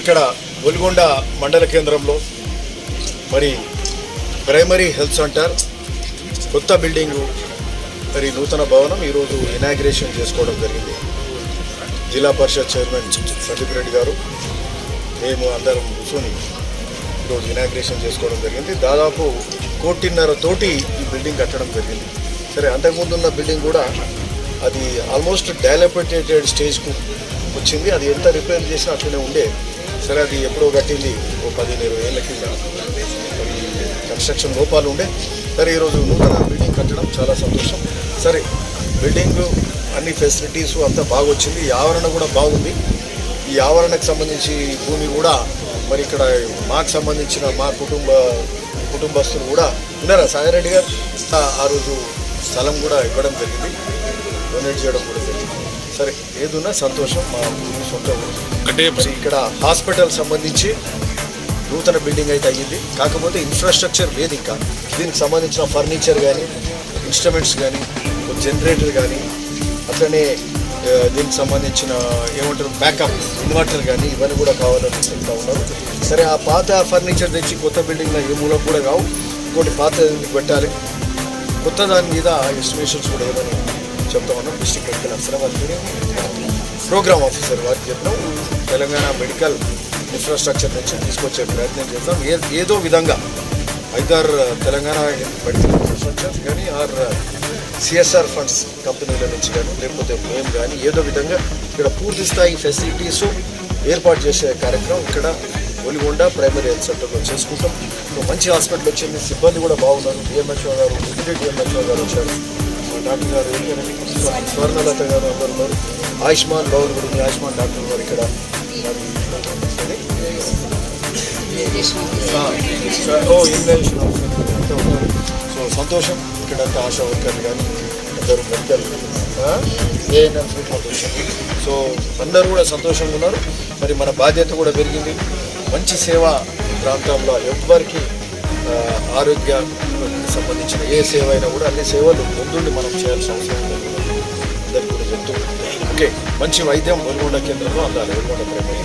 ఇక్కడ ఒలిగొండ మండల కేంద్రంలో మరి ప్రైమరీ హెల్త్ సెంటర్ కొత్త బిల్డింగు మరి నూతన భవనం ఈరోజు ఇనాగ్రేషన్ చేసుకోవడం జరిగింది. జిల్లా పరిషత్ చైర్మన్ సందీప్ రెడ్డి గారు మేము అందరం కూర్చొని ఈరోజు ఇనాగ్రేషన్ చేసుకోవడం జరిగింది. దాదాపు 1.5 కోటి ఈ బిల్డింగ్ కట్టడం జరిగింది. సరే, అంతకుముందు ఉన్న బిల్డింగ్ కూడా అది ఆల్మోస్ట్ డెవలప్మెంటెడ్ స్టేజ్కు వచ్చింది. అది ఎంత రిపేర్ చేసినా అట్లనే ఉండే. సరే, అది ఎప్పుడో కట్టింది 15-20 ఏళ్ళ కింద. అది కన్స్ట్రక్షన్ లోపాలు ఉండే. సరే, ఈరోజు నూతన బిల్డింగ్ కట్టడం చాలా సంతోషం. సరే, బిల్డింగ్ అన్ని ఫెసిలిటీస్ అంతా బాగా వచ్చింది. ఈ ఆవరణ కూడా బాగుంది. ఈ ఆవరణకు సంబంధించి భూమి కూడా మరి ఇక్కడ మాకు సంబంధించిన మా కుటుంబస్తులు కూడా ఉన్నారా సాయిరెడ్డి గారు ఆ రోజు స్థలం కూడా ఇవ్వడం జరిగింది, డొనేట్ చేయడం కూడా జరిగింది. సరే, ఏదున్నా సంతోషం. మా సొంత మరి ఇక్కడ హాస్పిటల్ సంబంధించి నూతన బిల్డింగ్ అయితే అయ్యింది. కాకపోతే ఇన్ఫ్రాస్ట్రక్చర్ లేదు. ఇంకా దీనికి సంబంధించిన ఫర్నిచర్ కానీ, ఇన్స్ట్రుమెంట్స్ కానీ, జనరేటర్ కానీ, అట్లనే దీనికి సంబంధించిన ఏమంటారు బ్యాకప్ ఇన్వర్టర్ కానీ ఇవన్నీ కూడా కావాలని చెప్తా ఉన్నారు. సరే, ఆ పాత ఫర్నిచర్ తెచ్చి కొత్త బిల్డింగ్లో ఏ మూలకు కూడా కావు. ఇంకోటి పాత పెట్టాలి. కొత్త దాని మీద ఎస్టిమేషన్స్ కూడా ఏమని చెప్తా ఉన్నాం. డిస్ట్రిక్ట్ మెడికల్ ఆఫీసర్ వారికి, ప్రోగ్రామ్ ఆఫీసర్ వారికి చెప్పినాం. తెలంగాణ మెడికల్ ఇన్ఫ్రాస్ట్రక్చర్ నుంచి తీసుకొచ్చే ప్రయత్నం చేద్దాం. ఏదో విధంగా ఐదర్ తెలంగాణ మెడికల్ ఇన్ఫ్రాస్ట్రక్చర్ కానీ ఆర్ సిఎస్ఆర్ ఫండ్స్ కంపెనీల నుంచి కానీ లేకపోతే మేము కానీ ఏదో విధంగా ఇక్కడ పూర్తి స్థాయి ఫెసిలిటీస్ ఏర్పాటు చేసే కార్యక్రమం ఇక్కడ ఒలిగొండ ప్రైమరీ హెల్త్ సెంటర్లో చేసుకుంటాం. మంచి హాస్పిటల్ వచ్చింది. సిబ్బంది కూడా బాగున్నారు. డిఎంహెచ్ఓ గారు, డిప్యూటీ డిఎంహెచ్ఓ గారు వచ్చారు. డాక్టర్ గారు స్వర్ణలత గారు అందరు ఉన్నారు. ఆయుష్మాన్ భవన్ గురించి ఆయుష్మాన్ డాక్టర్ గారు ఇక్కడ ఇన్వెన్షన్ అంతా ఉన్నారు. సో సంతోషం. ఇక్కడ ఆశా వర్కర్లు కానీ అందరూ మెడికల్ ఏఎన్ఎంస్ వచ్చింది. సో అందరూ కూడా సంతోషంగా ఉన్నారు. మరి మన బాధ్యత కూడా పెరిగింది. మంచి సేవా ప్రాంతంలో ఎవ్వరికి ఆరోగ్యానికి సంబంధించిన ఏ సేవ అయినా కూడా అన్ని సేవలు ముందుండి మనం చేయాల్సిన అవసరం ఉందని అందరికీ కూడా చెప్తూ ఓకే మంచి వైద్యం ఒలిగొండ కేంద్రంలో అందాలి. ఒలిగొండ ప్రైమరీ